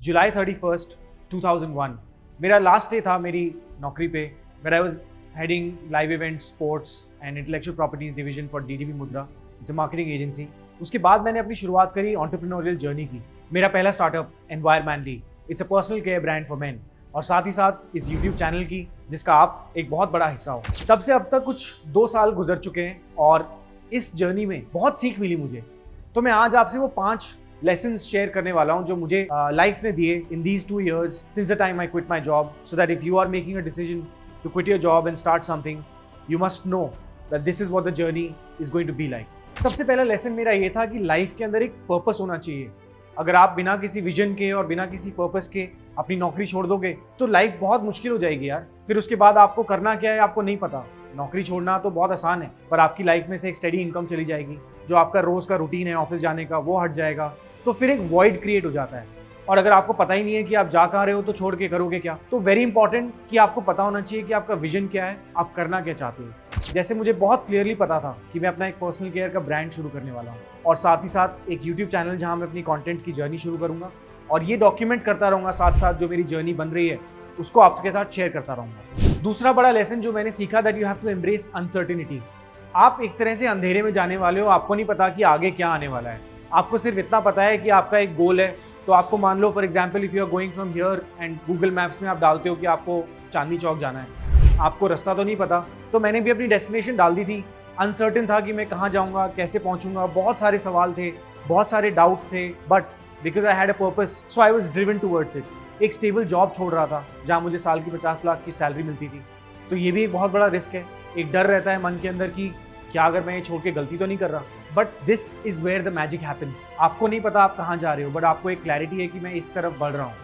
जुलाई 31st 2001 मेरा last day था मेरी नौकरी पे, where I was heading live event sports and intellectual properties division for DDB Mudra, it's a marketing agency. उसके बाद मैंने अपनी शुरुआत करी एंटरप्रेन्योरियल जर्नी की। मेरा पहला startup environmentally, it's a personal care brand for main, और साथ ही साथ इस यूट्यूब चैनल की जिसका आप एक बहुत बड़ा हिस्सा हो। तब से अब तक कुछ 2 साल गुजर चुके हैं और इस जर्नी में बहुत सीख मिली मुझे। तो मैं आज आपसे वो 5 लेसन्स शेयर करने वाला हूँ जो मुझे लाइफ ने दिए in these 2 years since the time I quit my job, so that if you are making a decision to quit your job and start something, you must know that this is what the journey is going to be like. सबसे पहला lesson मेरा ये था कि life के अंदर एक purpose होना चाहिए। अगर आप बिना किसी विजन के और बिना किसी पर्पस के अपनी नौकरी छोड़ दोगे तो लाइफ बहुत मुश्किल हो जाएगी यार। फिर उसके बाद आपको करना क्या है आपको नहीं पता। नौकरी छोड़ना तो बहुत आसान है, पर आपकी लाइफ में से एक स्टेडी इनकम चली जाएगी, जो आपका रोज का रूटीन है ऑफिस जाने का वो हट जाएगा, तो फिर एक वॉइड क्रिएट हो जाता है। और अगर आपको पता ही नहीं है कि आप जा कहाँ रहे हो तो छोड़ के करोगे क्या। तो वेरी इंपॉर्टेंट कि आपको पता होना चाहिए कि आपका विजन क्या है, आप करना क्या चाहते हो। जैसे मुझे बहुत क्लियरली पता था कि मैं अपना एक पर्सनल केयर का ब्रांड शुरू करने वाला हूँ, और साथ ही साथ एक यूट्यूब चैनल जहाँ मैं अपनी कंटेंट की जर्नी शुरू करूँगा, और ये डॉक्यूमेंट करता रहूँगा साथ साथ जो मेरी जर्नी बन रही है उसको आपके साथ शेयर करता रहूँगा। दूसरा बड़ा लेसन जो मैंने सीखा, that you have to embrace uncertainty. आप एक तरह से अंधेरे में जाने वाले हो, आपको नहीं पता कि आगे क्या आने वाला है। आपको सिर्फ इतना पता है कि आपका एक गोल है। तो आपको मान लो for example if you are going from here and Google Maps में आप डालते हो कि आपको चांदनी चौक जाना है, आपको रास्ता तो नहीं पता। तो मैंने भी अपनी डेस्टिनेशन डाल दी थी, अनसर्टेन था कि मैं कहाँ जाऊँगा, कैसे पहुँचूंगा, बहुत सारे सवाल थे, बहुत सारे डाउट्स थे, but because I had a purpose so I was driven towards it. एक स्टेबल जॉब छोड़ रहा था जहाँ मुझे साल की 50 लाख की सैलरी मिलती थी, तो ये भी एक बहुत बड़ा रिस्क है। एक डर रहता है मन के अंदर कि क्या अगर मैं ये छोड़ के गलती तो नहीं कर रहा। But this is where the magic happens. आपको नहीं पता आप कहाँ जा रहे हो, बट आपको एक क्लैरिटी है कि मैं इस तरफ बढ़ रहा हूँ,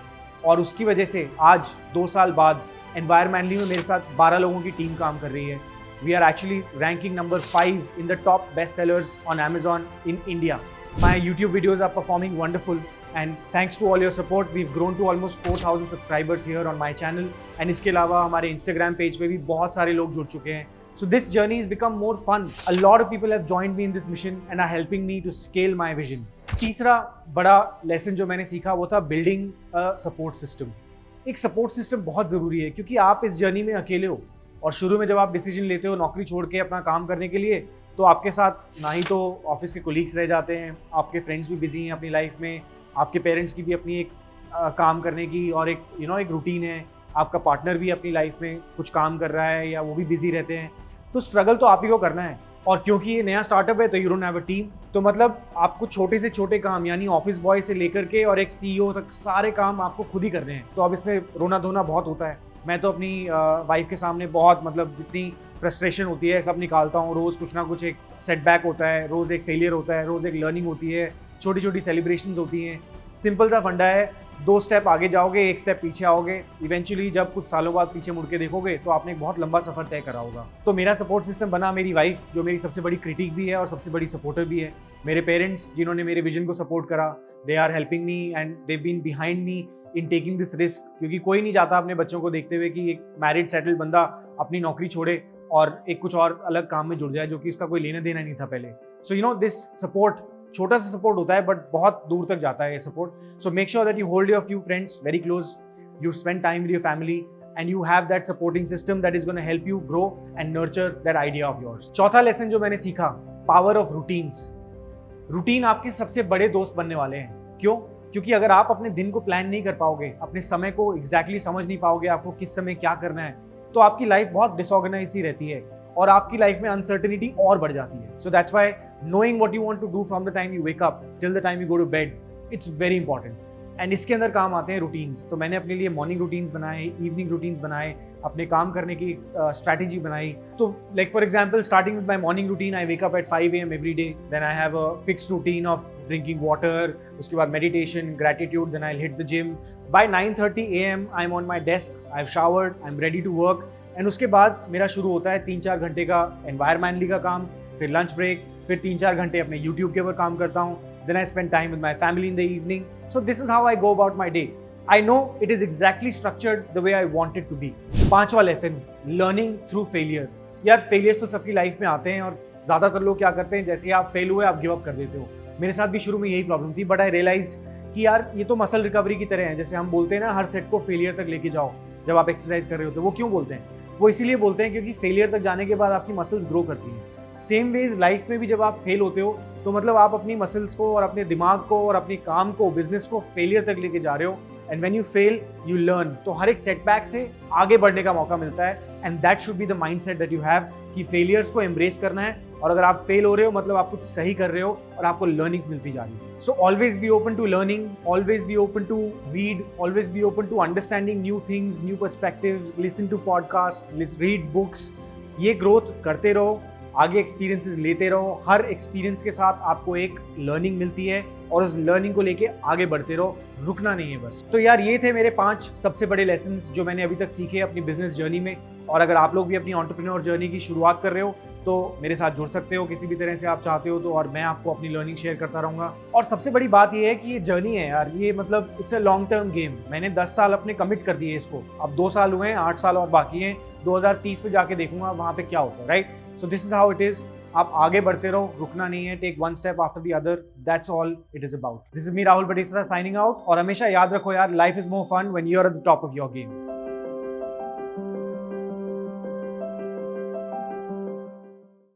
और उसकी वजह से आज 2 साल बाद एनवायरमेंटली में मेरे साथ 12 लोगों की टीम काम कर रही है। We are actually ranking number 5 in the top best sellers on Amazon in India. My YouTube videos are performing wonderful, and thanks to all your support we've grown to almost 4,000 subscribers here on my channel, and इसके अलावा हमारे Instagram page पे भी बहुत सारे लोग जुड़ चुके हैं। So this journey has become more fun. A lot of people have joined me in this mission and are helping me to scale my vision. तीसरा बड़ा लेसन जो मैंने सीखा वो था बिल्डिंग अ सपोर्ट सिस्टम। एक सपोर्ट सिस्टम बहुत ज़रूरी है, क्योंकि आप इस जर्नी में अकेले हो, और शुरू में जब आप डिसीजन लेते हो नौकरी छोड़ के अपना काम करने के लिए, तो आपके साथ ना ही तो ऑफिस के कोलीग्स रह जाते हैं, आपके फ्रेंड्स भी बिजी हैं अपनी लाइफ में, आपके पेरेंट्स की भी अपनी एक काम करने की और एक एक रूटीन है, आपका पार्टनर भी अपनी लाइफ में कुछ काम कर रहा है या वो भी बिजी रहते हैं। तो स्ट्रगल तो आप ही को करना है, और क्योंकि ये नया स्टार्टअप है तो you don't have a team, तो मतलब आपको छोटे से छोटे काम यानी ऑफिस बॉय से लेकर के और एक CEO तक सारे काम आपको खुद ही करने हैं। तो अब इसमें रोना धोना बहुत होता है। मैं तो अपनी वाइफ के सामने बहुत मतलब जितनी फ्रस्ट्रेशन होती है सब निकालता हूँ। रोज़ कुछ ना कुछ एक सेटबैक होता है, रोज़ एक फेलियर होता है, रोज़ एक लर्निंग होती है, छोटी छोटी सेलिब्रेशंस होती हैं। सिंपल सा फंडा है, 2 स्टेप आगे जाओगे 1 स्टेप पीछे आओगे। इवेंचुअली जब कुछ सालों बाद पीछे मुड़ के देखोगे तो आपने एक बहुत लंबा सफर तय करा होगा। तो मेरा सपोर्ट सिस्टम बना मेरी वाइफ, जो मेरी सबसे बड़ी क्रिटिक भी है और सबसे बड़ी सपोर्टर भी है। मेरे पेरेंट्स जिन्होंने मेरे विजन को सपोर्ट करा, they are helping me and they been behind me in taking this risk, क्योंकि कोई नहीं चाहता अपने बच्चों को देखते हुए कि एक मैरिड सेटल्ड बंदा अपनी नौकरी छोड़े और एक कुछ और अलग काम में जुड़ जाए जो कि इसका कोई लेना देना नहीं था पहले। सो दिस सपोर्ट छोटा सा सपोर्ट होता है बट बहुत दूर तक जाता है ये support. So make sure that you hold your few friends very close, you spend time with your family and you have that supporting system that is gonna help you grow and nurture that idea of yours. चौथा lesson जो मैंने सीखा, power of routines. Routine आपके सबसे बड़े दोस्त बनने वाले हैं। क्यों? क्योंकि अगर आप अपने दिन को प्लान नहीं कर पाओगे, अपने समय को एग्जैक्टली समझ नहीं पाओगे आपको किस समय क्या करना है, तो आपकी लाइफ बहुत डिसऑर्गेनाइज सी रहती है और आपकी लाइफ में अनसर्टेनिटी और बढ़ जाती है। So that's why knowing what you want to do from the time you wake up till the time you go to bed, it's very important. And इसके अंदर काम आते हैं रूटीन्स। तो मैंने अपने लिए मॉर्निंग रूटीन्स बनाए, इवनिंग रूटीन्स बनाए, अपने काम करने की स्ट्रैटेजी बनाई। तो like for example starting with my morning routine, I wake up at 5 AM every day, then I have a fixed routine of drinking water, उसके बाद meditation, gratitude, then I hit the gym. By 9:30 AM I am on my desk, I have showered, I am ready to work, and उसके बाद मेरा शुरू होता है 3-4 घंटे का एनवायरमेंटली का काम, फिर लंच ब्रेक, फिर 3-4 घंटे अपने यूट्यूब के ऊपर काम करता हूँ, then I spend time with my family in the evening. So this is how I go about my day. I know it is exactly structured the way I want it to be. 5वां lesson, learning through failure. यार failures तो सबकी life में आते हैं और ज़्यादातर लोग क्या करते हैं, जैसे ही आप फेल हुए आप गिव अप कर देते हो। मेरे साथ भी शुरू में यही प्रॉब्लम थी, बट आई रियलाइज्ड कि यार ये तो मसल रिकवरी की तरह है। जैसे हम बोलते हैं ना, हर सेट को फेलियर तक लेके जाओ जब आप एक्सरसाइज कर रहे होते हो। वो क्यों बोलते हैं? वो इसीलिए बोलते हैं क्योंकि फेलियर तक जाने के बाद आपकी मसल्स ग्रो करती हैं। सेम वेज लाइफ में भी जब आप फेल होते हो तो मतलब आप अपनी मसल्स को और अपने दिमाग को और अपने काम को, बिजनेस को फेलियर तक लेके जा रहे हो। And when you fail you learn. तो हर एक सेटबैक से आगे बढ़ने का मौका मिलता है। And that should be the mindset that you have कि फेलियर्स को एम्ब्रेस करना है, और अगर आप फेल हो रहे हो मतलब आप कुछ सही कर रहे हो और आपको लर्निंग्स मिलती जा रही है। So always be open to learning, always be open to read, always be open to understanding new things, new perspectives, listen to podcast, read books. ये ग्रोथ करते रहो, आगे एक्सपीरियंसेस लेते रहो। हर एक्सपीरियंस के साथ आपको एक लर्निंग मिलती है और उस लर्निंग को लेके आगे बढ़ते रहो, रुकना नहीं है बस। तो यार ये थे मेरे 5 सबसे बड़े लेसन्स जो मैंने अभी तक सीखे अपनी बिजनेस जर्नी में। और अगर आप लोग भी अपनी एंटरप्रेन्योर जर्नी की शुरुआत कर रहे हो तो मेरे साथ जुड़ सकते हो किसी भी तरह से आप चाहते हो तो, और मैं आपको अपनी लर्निंग शेयर करता रहूँगा। और सबसे बड़ी बात ये है कि ये जर्नी है यार, ये मतलब it's a long term game. मैंने 10 साल अपने कमिट कर दिए इसको, अब 2 साल हुए हैं, 8 साल और बाकी हैं। 2030 पे जाके देखूंगा वहाँ पे क्या होता है, right? So this is how it is. आप आगे बढ़ते रहो, रुकना नहीं है। Take one step after the other, that's all it is about. This is me Rahul Batesara signing out. और हमेशा याद रखो यार, life is more fun when you are at the top of your game.